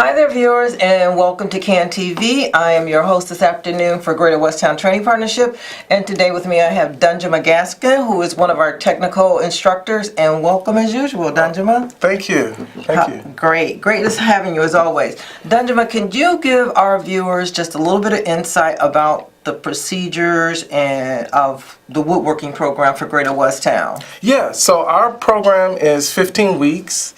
Hi there, viewers, and welcome to CAN TV. I am your host this afternoon for Greater Westtown Training Partnership, and today with me I have Danjuma Gaskin, who is one of our technical instructors, and welcome as usual, Danjuma. Thank you. Thank you. Great having you as always. Danjuma, can you give our viewers just a little bit of insight about the procedures and of the woodworking program for Greater Westtown? Yeah, so our program is 15 weeks.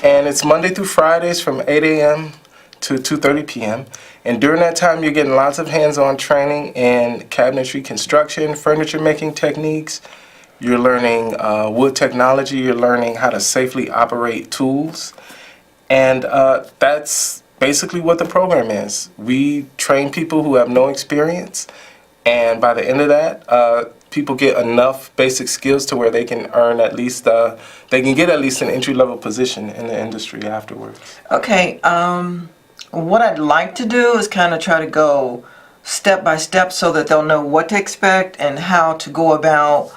And it's Monday through Fridays from 8 a.m. to 2:30 p.m. And during that time, you're getting lots of hands-on training in cabinetry construction, furniture making techniques. You're learning wood technology. You're learning how to safely operate tools. And that's basically what the program is. We train people who have no experience. And by the end of that, people get enough basic skills to where they can earn at least, they can get at least an entry-level position in the industry afterwards. Okay, what I'd like to do is kind of try to go step by step so that they'll know what to expect and how to go about,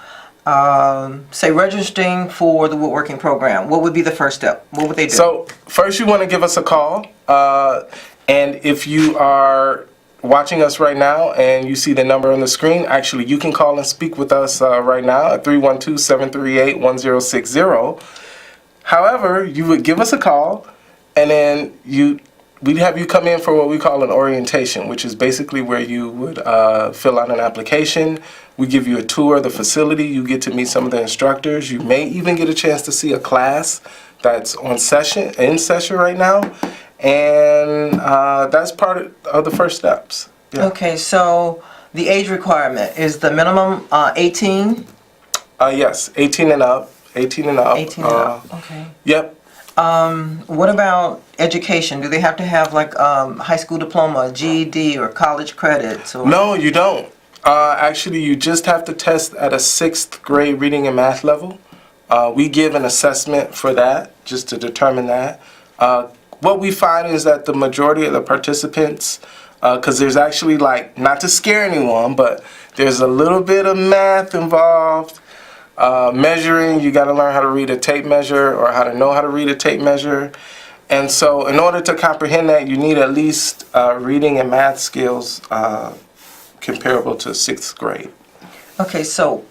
say, registering for the woodworking program. What would be the first step? What would they do? So first you want to give us a call, and if you are watching us right now and you see the number on the screen, actually you can call and speak with us right now at 312-738-1060. However, you would give us a call and then we'd have you come in for what we call an orientation, which is basically where you would fill out an application. We give you a tour of the facility. You get to meet some of the instructors. You may even get a chance to see a class that's in session right now. And that's part of the first steps. Yeah. Okay, so the age requirement is the minimum 18? Yes, 18 and up. 18 and up. 18 and up, okay. Yep. What about education? Do they have to have like high school diploma, GED, or college credits? Or? No, you don't. Actually, you just have to test at a 6th grade reading and math level. We give an assessment for that, just to determine that. What we find is that the majority of the participants, because there's actually, like, not to scare anyone, but there's a little bit of math involved. Measuring, you got to learn how to read a tape measure or how to know how to read a tape measure. And so in order to comprehend that, you need at least reading and math skills comparable to 6th grade. Okay, so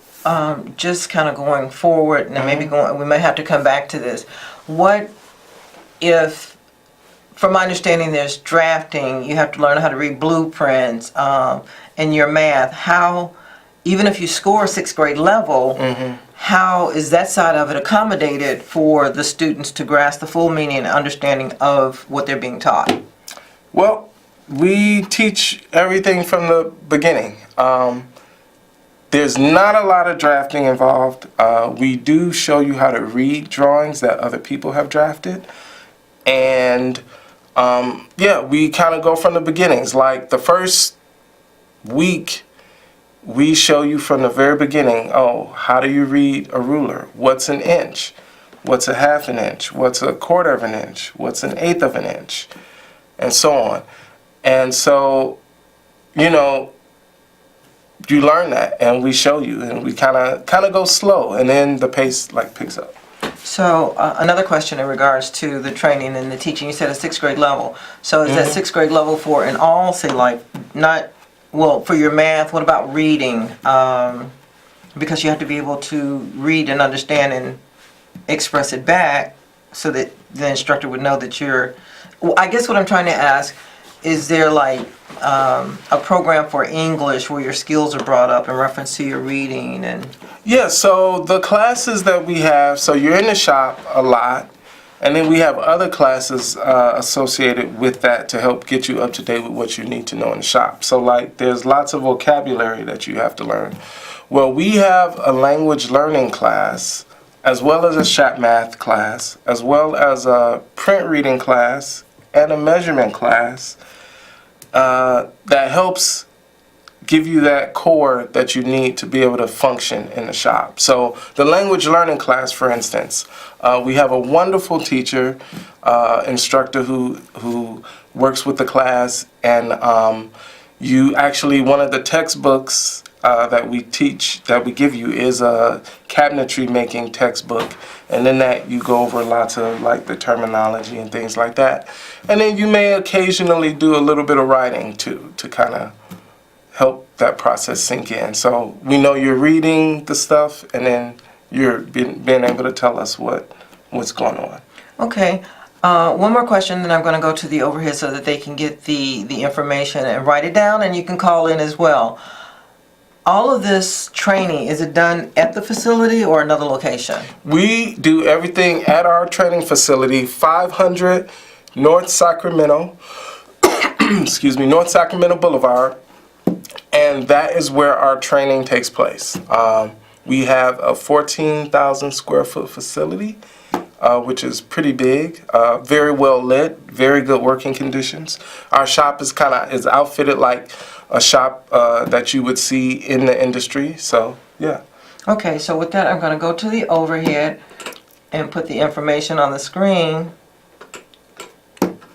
just kind of going forward, and maybe we may have to come back to this. What if, from my understanding, there's drafting, you have to learn how to read blueprints, and your math, how, even if you score 6th grade level, how is that side of it accommodated for the students to grasp the full meaning and understanding of what they're being taught? Well, we teach everything from the beginning. There's not a lot of drafting involved. We do show you how to read drawings that other people have drafted. And yeah, we kind of go from the beginnings. Like the first week, we show you from the very beginning, how do you read a ruler? What's an inch? What's a half an inch? What's a quarter of an inch? What's an eighth of an inch? And so on. And so, you know, you learn that and we show you, and we kind of go slow, and then the pace like picks up. So another question in regards to the training and the teaching, you said a 6th grade level. So is that 6th grade level for in all, say, like, not, well, for your math, what about reading? Because you have to be able to read and understand and express it back so that the instructor would know that you're, well, I guess what I'm trying to ask, is there like a program for English where your skills are brought up in reference to your reading and... Yeah, so the classes that we have, so you're in the shop a lot, and then we have other classes associated with that to help get you up to date with what you need to know in the shop. So like there's lots of vocabulary that you have to learn. Well, we have a language learning class, as well as a shop math class, as well as a print reading class and a measurement class that helps give you that core that you need to be able to function in the shop. So the language learning class, for instance, we have a wonderful teacher, instructor who works with the class, and you actually, one of the textbooks that we give you is a cabinetry making textbook, and in that you go over lots of like the terminology and things like that. And then you may occasionally do a little bit of writing too, to kind of help that process sink in. So we know you're reading the stuff, and then you're being able to tell us what's going on. Okay. One more question, then I'm going to go to the overhead so that they can get the information and write it down, and you can call in as well. All of this training, is it done at the facility or another location? We do everything at our training facility, 500 North Sacramento, excuse me, North Sacramento Boulevard, and that is where our training takes place. We have a 14,000 square foot facility, which is pretty big, very well lit, very good working conditions. Our shop is outfitted like a shop that you would see in the industry. So yeah. Okay, so with that, I'm going to go to the overhead and put the information on the screen.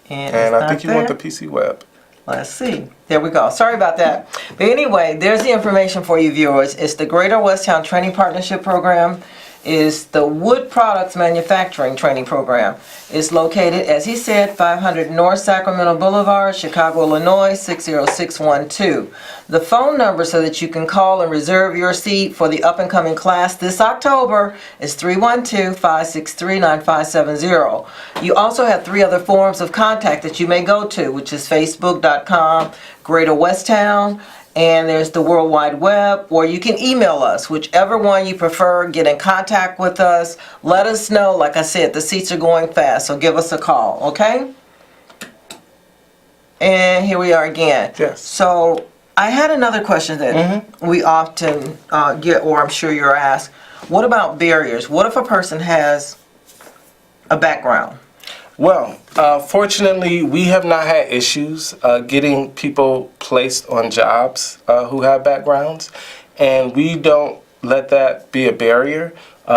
And I think you want the PC Web. Let's see. There we go. Sorry about that. But anyway, there's the information for you viewers. It's the Greater Westtown Training Partnership Program. Is the Wood Products Manufacturing Training Program. It's located, as he said, 500 North Sacramento Boulevard, Chicago, Illinois, 60612. The phone number so that you can call and reserve your seat for the up-and-coming class this October is 312-563-9570. You also have 3 other forms of contact that you may go to, which is facebook.com, Greater Westtown, and there's the World Wide Web, or you can email us, whichever one you prefer. Get in contact with us. Let us know. Like I said, the seats are going fast, so give us a call, okay? And here we are again. Yes. So I had another question that we often get, or I'm sure you're asked. What about barriers? What if a person has a background? Well, fortunately, we have not had issues getting people placed on jobs who have backgrounds, and we don't let that be a barrier.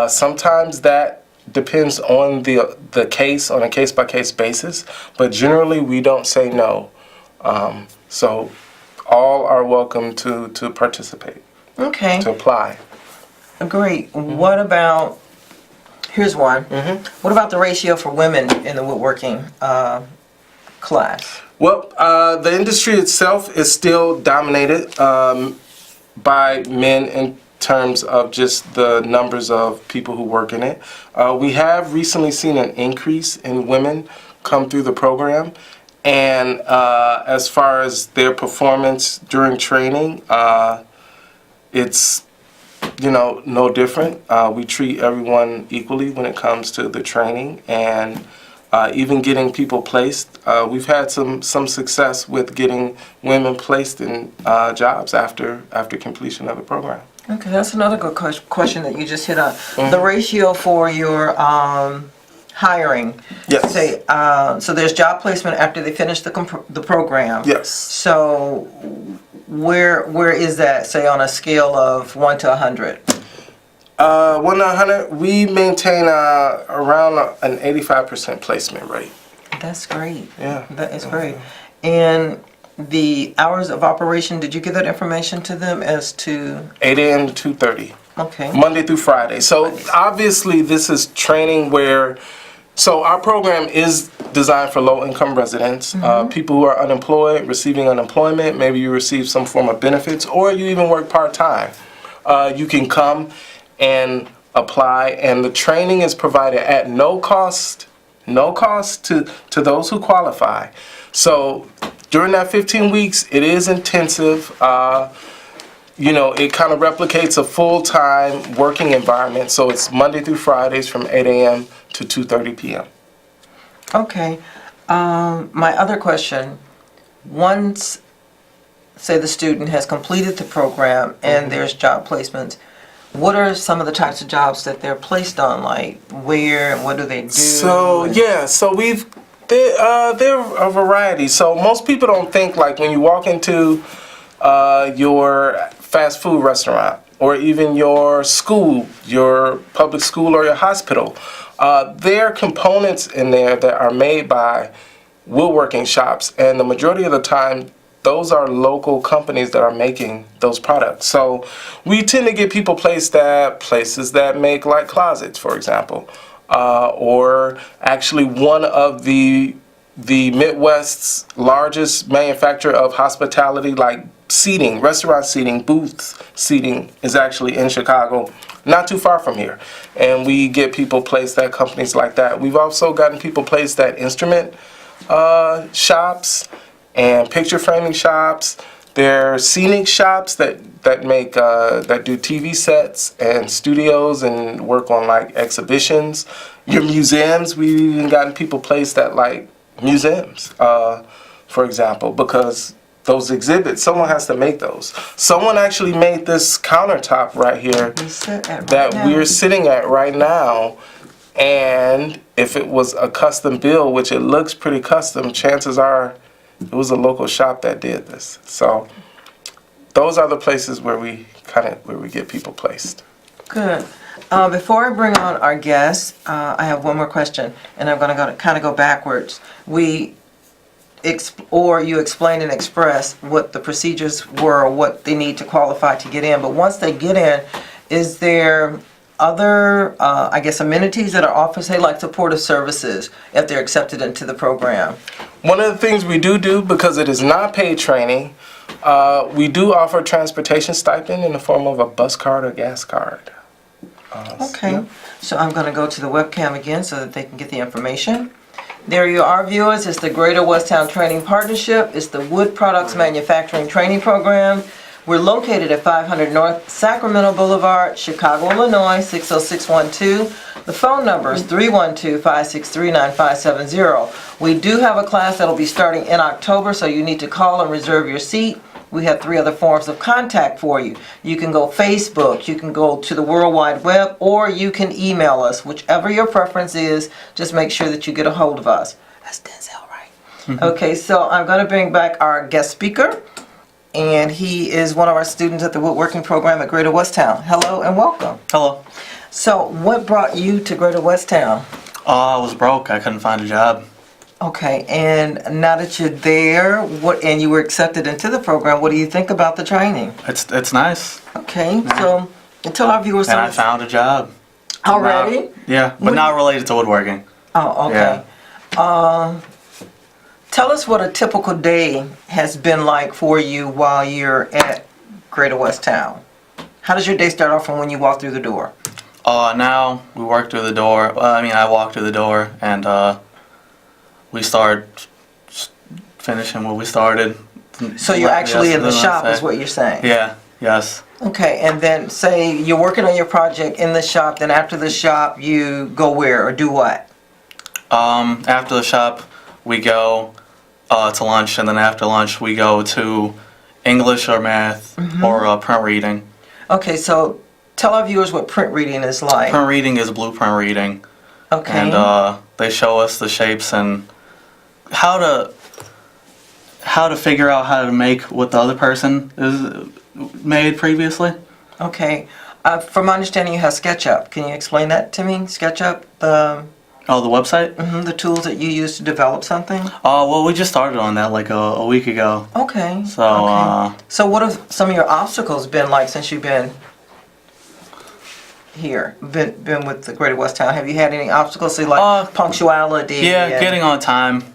Sometimes that depends on the case, on a case-by-case basis, but generally we don't say no. So all are welcome to participate, Okay, to apply. great. What about, here's one. What about the ratio for women in the woodworking class? Well, the industry itself is still dominated by men in terms of just the numbers of people who work in it. We have recently seen an increase in women come through the program, and as far as their performance during training, it's no different. We treat everyone equally when it comes to the training, and even getting people placed. We've had some success with getting women placed in jobs after completion of the program. Okay, that's another good question that you just hit on. The ratio for your hiring. Yes. Say, so there's job placement after they finish the program. Yes. So where is that, say, on a scale of 1 to 100? 1 to 100, we maintain around an 85% placement rate. That's great. Yeah. That is great. And the hours of operation, did you give that information to them as to? 8 a.m. to 2:30. Okay. Monday through Friday. So obviously this is training where, so our program is designed for low-income residents, people who are unemployed, receiving unemployment, maybe you receive some form of benefits, or you even work part-time. You can come and apply, and the training is provided at no cost to those who qualify. So during that 15 weeks, it is intensive. It kind of replicates a full-time working environment. So it's Monday through Fridays from 8 a.m. to 2:30 p.m. Okay. My other question, once, say, the student has completed the program and there's job placements, what are some of the types of jobs that they're placed on? Like where and what do they do? So there are a variety. So most people don't think, like, when you walk into your fast food restaurant or even your school, your public school or your hospital, there are components in there that are made by woodworking shops, and the majority of the time those are local companies that are making those products. So we tend to get people placed at places that make like closets, for example, or actually one of the Midwest's largest manufacturer of hospitality, like seating, restaurant seating, booths seating, is actually in Chicago, not too far from here. And we get people placed at companies like that. We've also gotten people placed at instrument shops and picture framing shops. There are scenic shops that make that do TV sets and studios and work on like exhibitions. Your museums, we've even gotten people placed at like museums, for example, because those exhibits, someone has to make those. Someone actually made this countertop right here that we're sitting at right now. And if it was a custom build, which it looks pretty custom, chances are it was a local shop that did this. So those are the places where we get people placed. Good. Before I bring on our guests, I have one more question, and I'm going to kind of go backwards. You explained and expressed what the procedures were, or what they need to qualify to get in. But once they get in, is there other, amenities that are offered, say like supportive services, if they're accepted into the program? One of the things we do, because it is not paid training, we do offer transportation stipend in the form of a bus card or gas card. Okay, Yeah. so I'm going to go to the webcam again so that they can get the information. There you are, viewers. It's the Greater Westtown Training Partnership. It's the Wood Products Manufacturing Training Program. We're located at 500 North Sacramento Boulevard, Chicago, Illinois, 60612. The phone number is 312-563-9570. We do have a class that will be starting in October, so you need to call and reserve your seat. We have 3 other forms of contact for you. You can go Facebook, you can go to the World Wide Web, or you can email us. Whichever your preference is, just make sure that you get a hold of us. That's Denzel, right? Okay, so I'm going to bring back our guest speaker, and he is one of our students at the woodworking program at Greater Westtown. Hello and welcome. Hello. So what brought you to Greater Westtown? I was broke. I couldn't find a job. Okay, and now that you're there, and you were accepted into the program, what do you think about the training? It's nice. Okay, so tell our viewers And I found a job. already. Yeah, but not related to woodworking. Oh, okay. Tell us what a typical day has been like for you while you're at Greater Westtown. How does your day start off from when you walk through the door? Now we work through the door. I walk through the door and we start finishing what we started. So you're actually in the shop say. is what you're saying? Yeah, yes. Okay, and then say you're working on your project in the shop, then after the shop you go where or do what? After the shop we go to lunch, and then after lunch we go to English or math or print reading. Okay, so tell our viewers what print reading is like. Print reading is blueprint reading. Okay. And they show us the shapes and how to figure out how to make what the other person is made previously. Okay. From my understanding, you have SketchUp. Can you explain that to me? SketchUp, the website? the tools that you use to develop something? Well, we just started on that like a week ago. Okay. So, okay. So what have some of your obstacles been like since you've been here, been with the Greater Westtown? Have you had any obstacles, say like punctuality? Yeah, getting on time.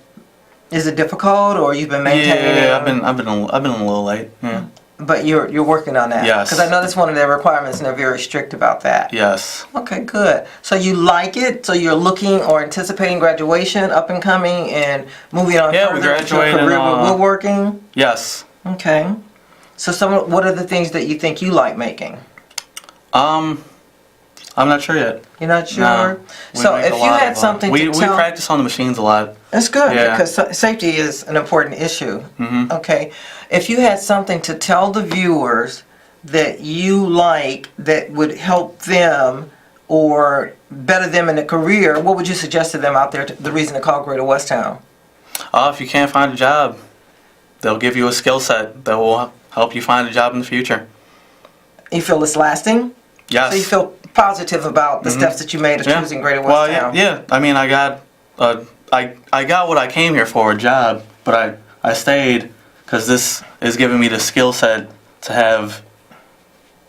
Is it difficult, or you've been maintaining? Yeah, I've been a little late. Yeah. But you're working on that. Yes. Because I know that's one of their requirements, and they're very strict about that. Yes. Okay, good. So you like it? So you're looking or anticipating graduation, up and coming, and moving on Yeah, further we into a graduated, career with woodworking? Yes. Okay. So what are the things that you think you like making? I'm not sure yet. You're not sure? No, So if you had something we to tell... We practice on the machines a lot. That's good, Yeah. because safety is an important issue. Mm-hmm. Okay. If you had something to tell the viewers that you like that would help them or better them in a career, what would you suggest to them out there, the reason to call Greater Westtown? If you can't find a job, they'll give you a skill set that will help you find a job in the future. You feel it's lasting? Yes. So you feel positive about the steps that you made of choosing Greater Well, Westtown? yeah. I mean, I got what I came here for, a job, but I stayed because this is giving me the skill set to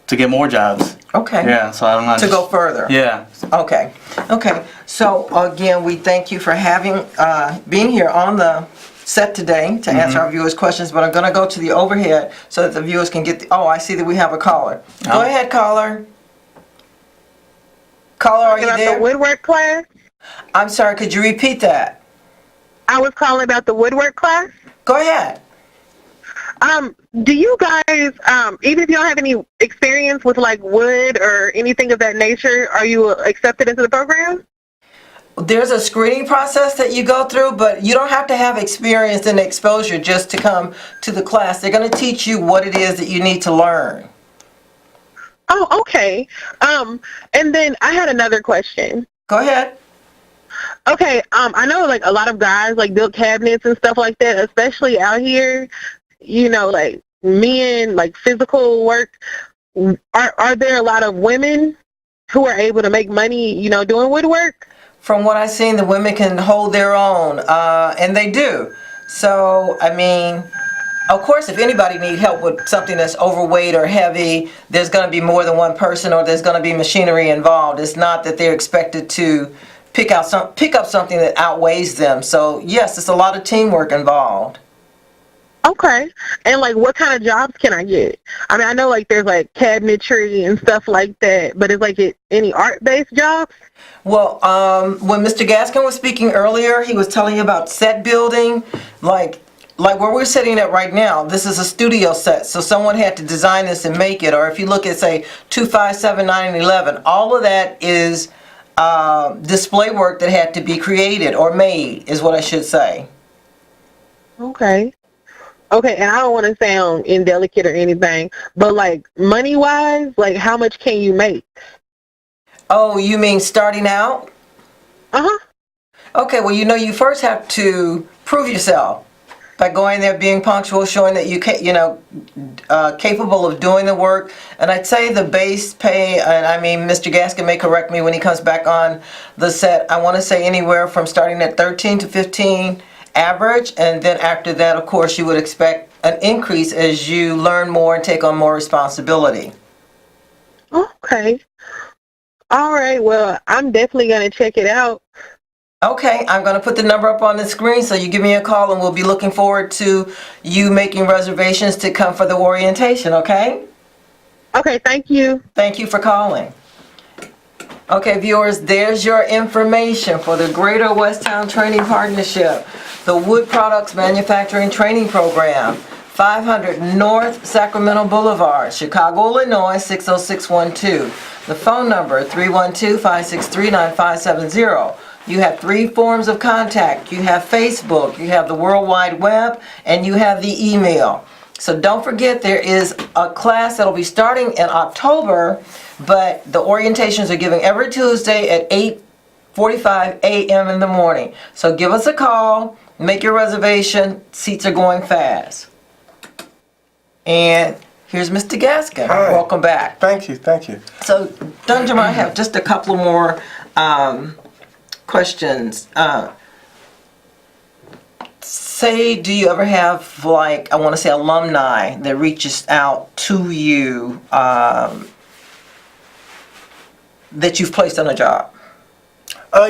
get more jobs. Okay. Yeah, so I'm not To go further. Yeah. Okay. Okay. So again, we thank you for having being here on the set today to answer our viewers' questions. But I'm going to go to the overhead so that the viewers can get. I see that we have a caller. Go Oh. ahead, caller. Caller, are you About the there? woodwork class. I'm sorry. Could you repeat that? I was calling about the woodwork class. Go ahead. Do you guys, even if you don't have any experience with like wood or anything of that nature, are you accepted into the program? There's a screening process that you go through, but you don't have to have experience and exposure just to come to the class. They're going to teach you what it is that you need to learn. Oh, okay. And then I had another question. Go ahead. Okay, I know like a lot of guys like build cabinets and stuff like that, especially out here, you know, like men, like physical work. Are there a lot of women who are able to make money, you know, doing woodwork? From what I've seen, the women can hold their own, and they do. So, I mean, of course, if anybody needs help with something that's overweight or heavy, there's going to be more than one person, or there's going to be machinery involved. It's not that they're expected to pick up something that outweighs them. So, yes, it's a lot of teamwork involved. Okay. And like what kind of jobs can I get? I mean, I know like there's like cabinetry and stuff like that, but is like any art-based jobs? Well, when Mr. Gaskin was speaking earlier, he was telling you about set building, like where we're sitting at right now. This is a studio set, so someone had to design this and make it. Or if you look at, say, 2, 5, 7, 9, and 11, all of that is display work that had to be created or made, is what I should say. Okay. Okay, and I don't want to sound indelicate or anything, but like money-wise, like how much can you make? Oh, you mean starting out? Uh-huh. Okay, well, you first have to prove yourself by going there, being punctual, showing that capable of doing the work. And I'd say the base pay, and I mean, Mr. Gaskin may correct me when he comes back on the set, I want to say anywhere from starting at 13 to 15 average, and then after that, of course, you would expect an increase as you learn more and take on more responsibility. Okay. All right, well, I'm definitely going to check it out. Okay, I'm going to put the number up on the screen, so you give me a call, and we'll be looking forward to you making reservations to come for the orientation, okay? Okay, thank you. Thank you for calling. Okay, viewers, there's your information for the Greater Westtown Training Partnership, the Wood Products Manufacturing Training Program, 500 North Sacramento Boulevard, Chicago, Illinois, 60612. The phone number, 312-563-9570. You have 3 forms of contact. You have Facebook, you have the World Wide Web, and you have the email. So don't forget, there is a class that'll be starting in October, but the orientations are given every Tuesday at 8:45 a.m. in the morning. So give us a call, make your reservation. Seats are going fast. And here's Mr. Gaskin. Hi. Welcome back. Thank you. So, Dunjam, I have just a couple more questions. Say, do you ever have, like, I want to say alumni that reaches out to you that you've placed on a job?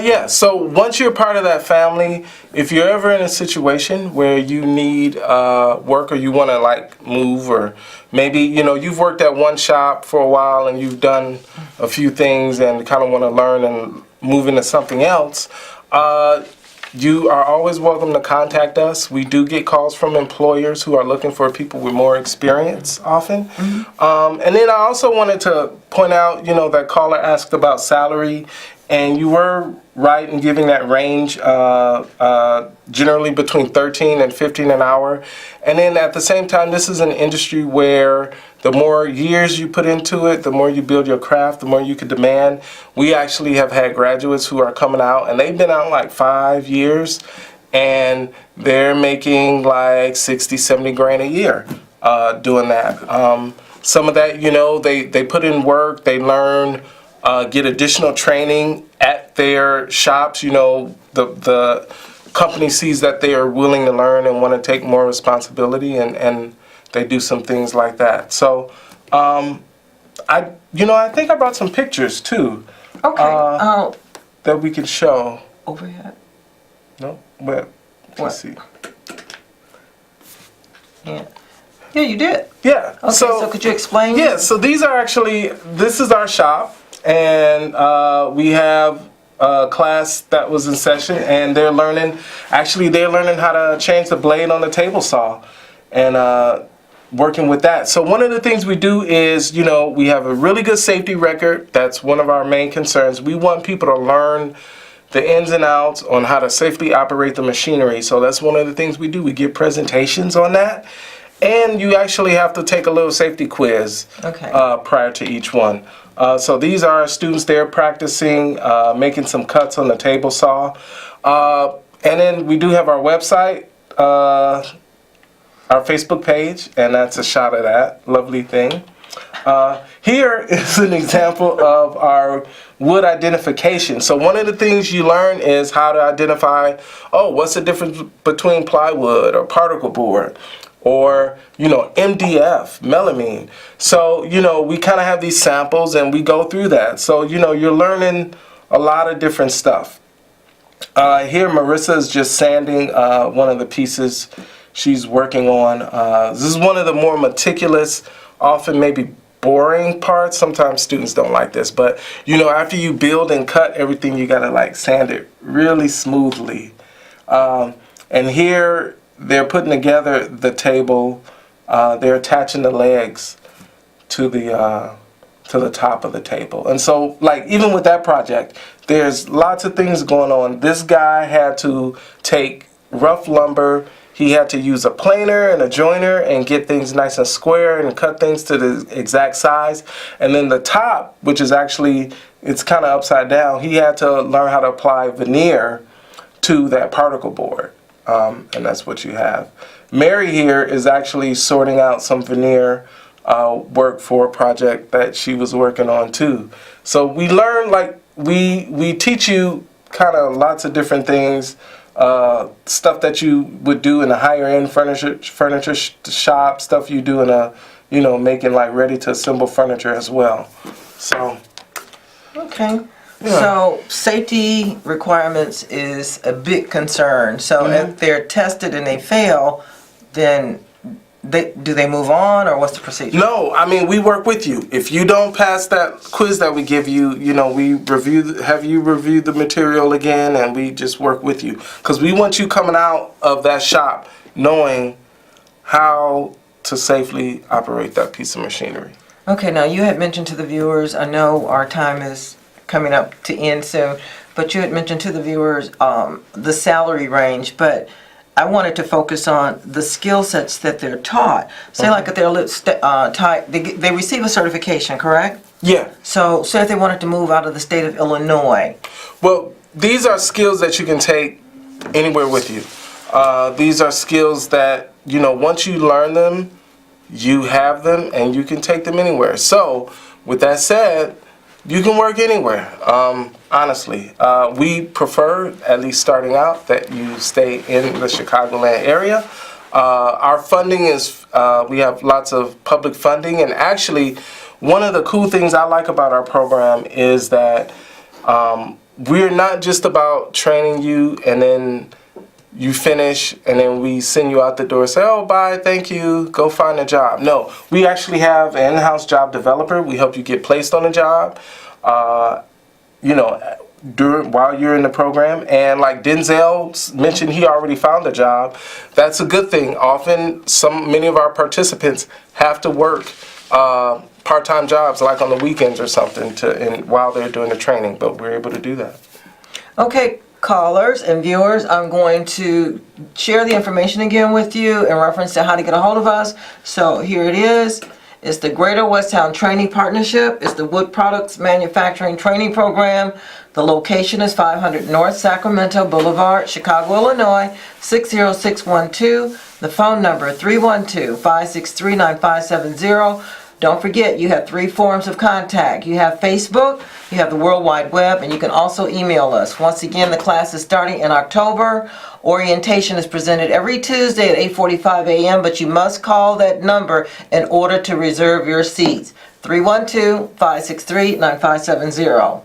Yeah, so once you're part of that family, if you're ever in a situation where you need work or you want to like move, or maybe, you've worked at one shop for a while and you've done a few things and kind of want to learn and move into something else, you are always welcome to contact us. We do get calls from employers who are looking for people with more experience often. And then I also wanted to point out, that caller asked about salary. And you were right in giving that range, generally between 13 and 15 an hour. And then at the same time, this is an industry where the more years you put into it, the more you build your craft, the more you can demand. We actually have had graduates who are coming out, and they've been out like 5 years, and they're making like 60, 70 grand a year doing that. Some of that, they put in work, they learn, get additional training at their shops. The company sees that they are willing to learn and want to take more responsibility, and they do some things like that. So, I think I brought some pictures too Okay. that we could show. Overhead. No, but What? let's see. Yeah. Yeah, you did. Yeah. Okay, so could you explain? Yeah, so this is our shop, and we have a class that was in session, and they're learning how to change the blade on the table saw, and working with that. So one of the things we do is, we have a really good safety record. That's one of our main concerns. We want people to learn the ins and outs on how to safely operate the machinery. So that's one of the things we do. We give presentations on that. And you actually have to take a little safety quiz prior to each one. So these are our students there practicing, making some cuts on the table saw. And then we do have our website, our Facebook page, and that's a shot of that lovely thing. Here is an example of our wood identification. So one of the things you learn is how to identify, what's the difference between plywood or particle board, or MDF, melamine. So we kind of have these samples and we go through that. So you're learning a lot of different stuff. Here Marissa is just sanding one of the pieces she's working on. This is one of the more meticulous, often maybe boring parts. Sometimes students don't like this, but after you build and cut everything, you gotta sand it really smoothly. And here they're putting together the table. They're attaching the legs to the top of the table. And so, even with that project, there's lots of things going on. This guy had to take rough lumber. He had to use a planer and a joiner and get things nice and square and cut things to the exact size. And then the top, which is actually, it's kind of upside down, he had to learn how to apply veneer to that particle board. And that's what you have. Mary here is actually sorting out some veneer work for a project that she was working on too. So we learn, we teach you kind of lots of different things, stuff that you would do in a higher end furniture shop, stuff you do in a, making ready to assemble furniture as well. So. Okay. Yeah. So safety requirements is a big concern. So if they're tested and they fail, then do they move on, or what's the procedure? No, we work with you. If you don't pass that quiz that we give you, we have you review the material again, and we just work with you. Because we want you coming out of that shop knowing how to safely operate that piece of machinery. Okay, now you had mentioned to the viewers, I know our time is coming up to end soon, but you had mentioned to the viewers the salary range, but I wanted to focus on the skill sets that they're taught. Say like if they're they receive a certification, correct? Yeah. So say if they wanted to move out of the state of Illinois. Well, these are skills that you can take anywhere with you. These are skills that, once you learn them, you have them and you can take them anywhere. So with that said, you can work anywhere, honestly. We prefer, at least starting out, that you stay in the Chicagoland area. Our funding is, we have lots of public funding, and actually, one of the cool things I like about our program is that we're not just about training you and then you finish and then we send you out the door and say, oh, bye, thank you, go find a job. No, we actually have an in-house job developer. We help you get placed on a job, while you're in the program. And like Denzel mentioned, he already found a job. That's a good thing. Often, many of our participants have to work part-time jobs, like on the weekends or something, while they're doing the training, but we're able to do that. Okay, callers and viewers, I'm going to share the information again with you in reference to how to get a hold of us. So here it is. It's the Greater Westtown Training Partnership. It's the Wood Products Manufacturing Training Program. The location is 500 North Sacramento Boulevard, Chicago, Illinois, 60612. The phone number 312-563-9570. Don't forget, you have 3 forms of contact. You have Facebook, you have the World Wide Web, and you can also email us. Once again, the class is starting in October. Orientation is presented every Tuesday at 8:45 a.m., but you must call that number in order to reserve your seats. 312-563-9570.